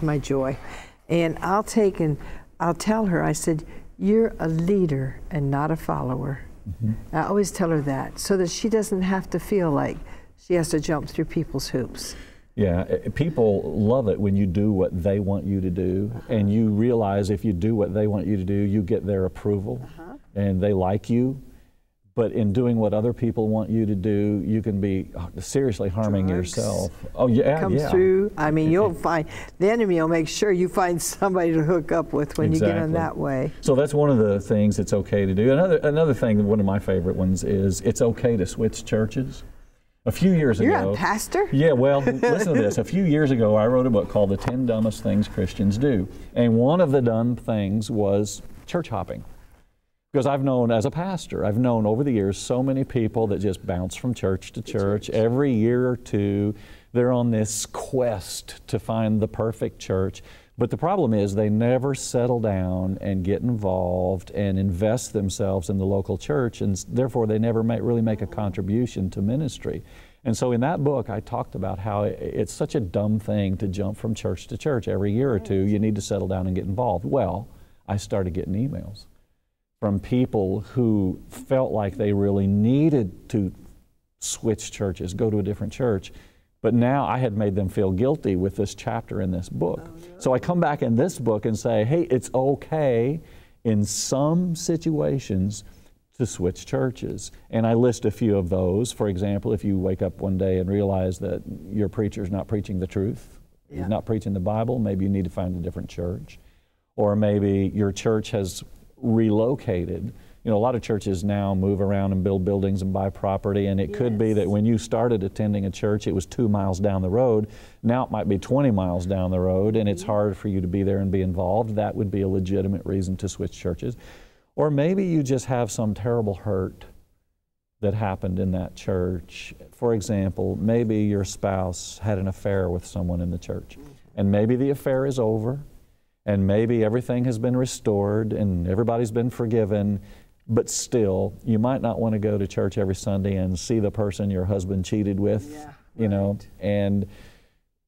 my joy. And I'll tell her, I said, you're a leader and not a follower. I always tell her that, so that she doesn't have to feel like she has to jump through people's hoops. Yeah, people love it when you do what they want you to do, and you realize if you do what they want you to do, you get their approval, and they like you. But in doing what other people want you to do, you can be seriously harming yourself. Oh yeah, comes through. I mean, you'll find the enemy will make sure you find somebody to hook up with when you get in that way. So that's one of the things it's okay to do. Another thing, one of my favorite ones is it's okay to switch churches. A few years ago. You're a pastor? Yeah, well, listen to this. A few years ago, I wrote a book called The 10 Dumbest Things Christians Do. And one of the dumb things was church hopping. Because I've known, as a pastor, I've known over the years so many people that just bounce from church to church. Every year or two, they're on this quest to find the perfect church. But the problem is they never settle down and get involved and invest themselves in the local church, and therefore they never really make a contribution to ministry. And so in that book, I talked about how it's such a dumb thing to jump from church to church. Every year or two, you need to settle down and get involved. Well, I started getting emails from people who felt like they really needed to switch churches, go to a different church. But now I had made them feel guilty with this chapter in this book. Oh, no. So I come back in this book and say, hey, it's okay in some situations to switch churches. And I list a few of those. For example, if you wake up one day and realize that your preacher's not preaching the truth, he's not preaching the Bible, maybe you need to find a different church. Or maybe your church has relocated. You know, a lot of churches now move around and build buildings and buy property, and it could be that when you started attending a church, it was 2 miles down the road. Now it might be 20 miles down the road, and it's hard for you to be there and be involved. That would be a legitimate reason to switch churches. Or maybe you just have some terrible hurt that happened in that church. For example, maybe your spouse had an affair with someone in the church, and maybe the affair is over, and maybe everything has been restored, and everybody's been forgiven. But still, you might not want to go to church every Sunday and see the person your husband cheated with, you know, and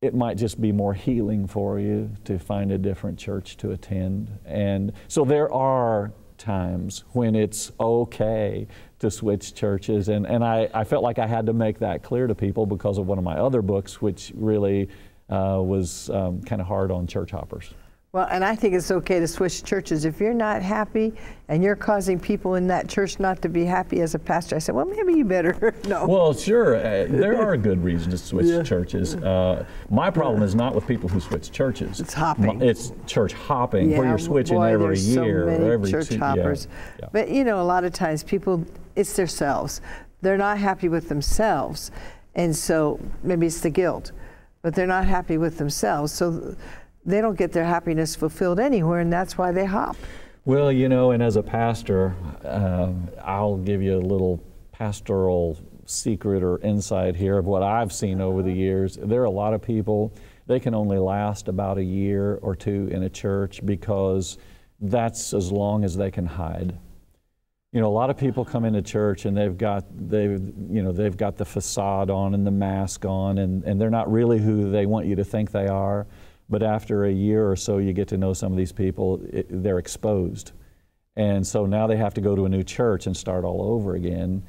it might just be more healing for you to find a different church to attend. And so there are times when it's okay to switch churches, and I felt like I had to make that clear to people because of one of my other books, which really was kind of hard on church hoppers. Well, and I think it's okay to switch churches. If you're not happy and you're causing people in that church not to be happy as a pastor, I said, well, maybe you better no. Well, sure. There are good reasons to switch churches. My problem is not with people who switch churches. It's hopping. It's church hopping, where you're switching every year. So many or every church hoppers. But, you know, a lot of times people, it's themselves. They're not happy with themselves. And so maybe it's the guilt. But they're not happy with themselves. So they don't get their happiness fulfilled anywhere, and that's why they hop. Well, you know, and as a pastor, I'll give you a little pastoral secret or insight here of what I've seen over the years. There are a lot of people, they can only last about a year or two in a church because that's as long as they can hide. You know, a lot of people come into church and they've got the facade on and the mask on, and they're not really who they want you to think they are. But after a year or so, you get to know some of these people, they're exposed. And so now they have to go to a new church and start all over again.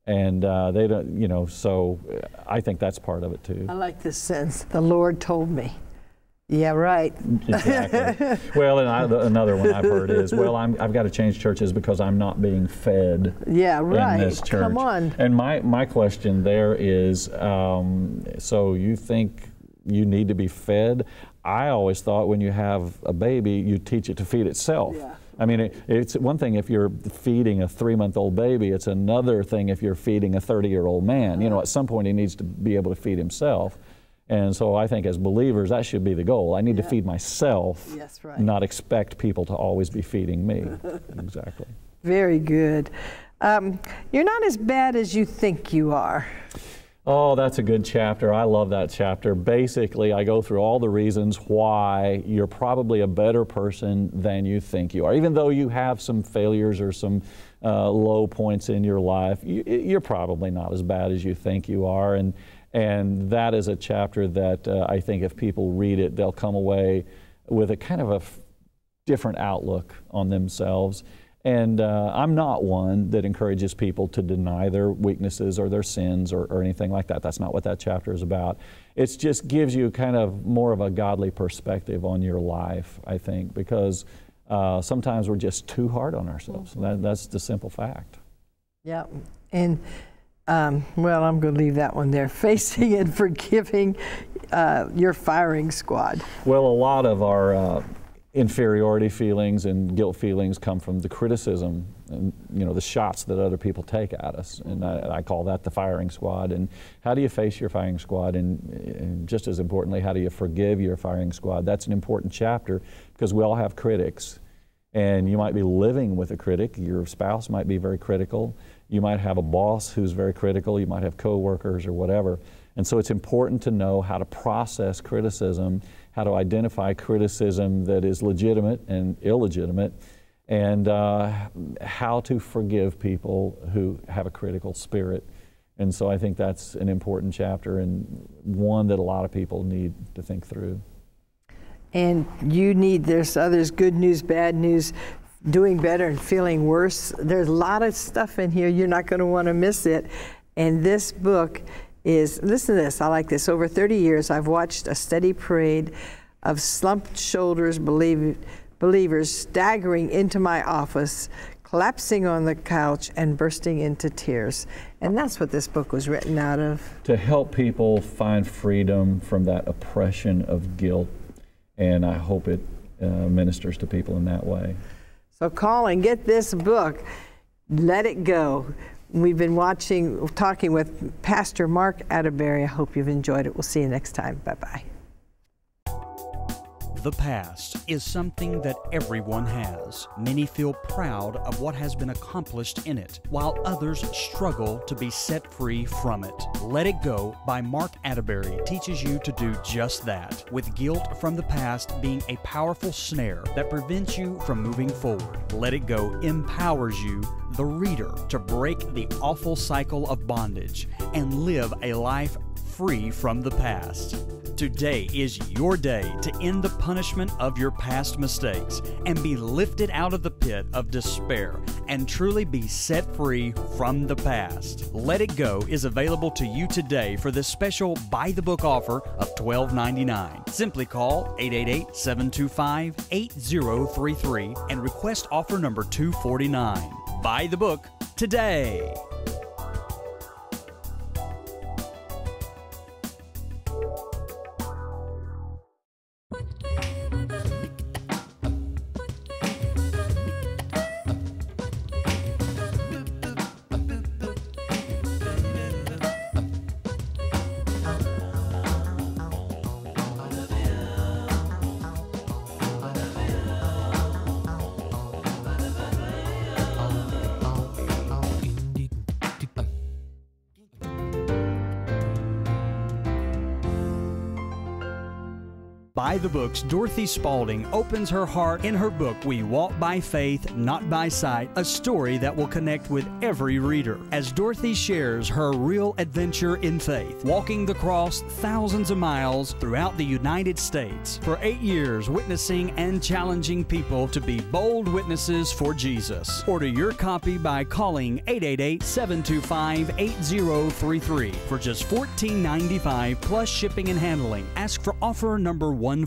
And they don't, you know, so I think that's part of it too. I like this sense, the Lord told me. Yeah, right. Exactly. Well, and another one I've heard is, well, I've got to change churches because I'm not being fed in this church. Come on. And my question there is, so you think you need to be fed? I always thought when you have a baby, you teach it to feed itself. Yeah. I mean, it's one thing if you're feeding a 3-month-old baby, it's another thing if you're feeding a 30-year-old man. You know, at some point he needs to be able to feed himself. And so I think as believers, that should be the goal. I need to feed myself, not expect people to always be feeding me. Exactly. Very good. You're not as bad as you think you are. Oh, that's a good chapter. I love that chapter. Basically, I go through all the reasons why you're probably a better person than you think you are. Even though you have some failures or some low points in your life, you're probably not as bad as you think you are. And that is a chapter that I think if people read it, they'll come away with a kind of a different outlook on themselves. And I'm not one that encourages people to deny their weaknesses or their sins or anything like that. That's not what that chapter is about. It just gives you kind of more of a godly perspective on your life, I think, because sometimes we're just too hard on ourselves. That's the simple fact. Yeah. And well, I'm going to leave that one there. Facing and forgiving your firing squad. Well, a lot of our inferiority feelings and guilt feelings come from the criticism and, you know, the shots that other people take at us. And I call that the firing squad. And how do you face your firing squad? And just as importantly, how do you forgive your firing squad? That's an important chapter because we all have critics. And you might be living with a critic. Your spouse might be very critical. You might have a boss who's very critical. You might have coworkers or whatever. And so it's important to know how to process criticism, how to identify criticism that is legitimate and illegitimate, and how to forgive people who have a critical spirit. And so I think that's an important chapter and one that a lot of people need to think through. And there's others, good news, bad news, doing better and feeling worse. There's a lot of stuff in here. You're not going to want to miss it. And this book is, listen to this, I like this. Over 30 years, I've watched a steady parade of slumped shoulders believers staggering into my office, collapsing on the couch, and bursting into tears. And that's what this book was written out of. To help people find freedom from that oppression of guilt. And I hope it ministers to people in that way. So call and get this book, Let It Go. We've been talking with Pastor Mark Atteberry. I hope you've enjoyed it. We'll see you next time. Bye-bye. The past is something that everyone has. Many feel proud of what has been accomplished in it, while others struggle to be set free from it. Let It Go by Mark Atteberry teaches you to do just that, with guilt from the past being a powerful snare that prevents you from moving forward. Let It Go empowers you, the reader, to break the awful cycle of bondage and live a life free from the past. Today is your day to end the punishment of your past mistakes and be lifted out of the pit of despair and truly be set free from the past. Let It Go is available to you today for this special buy the book offer of $12.99. Simply call 888-725-8033 and request offer number 249. Buy the book today. By the Book's Dorothy Spaulding opens her heart in her book, We Walk by Faith, Not by Sight, a story that will connect with every reader. As Dorothy shares her real adventure in faith, walking the cross thousands of miles throughout the United States, for 8 years witnessing and challenging people to be bold witnesses for Jesus. Order your copy by calling 888-725-8033 for just $14.95 plus shipping and handling. Ask for offer number 140.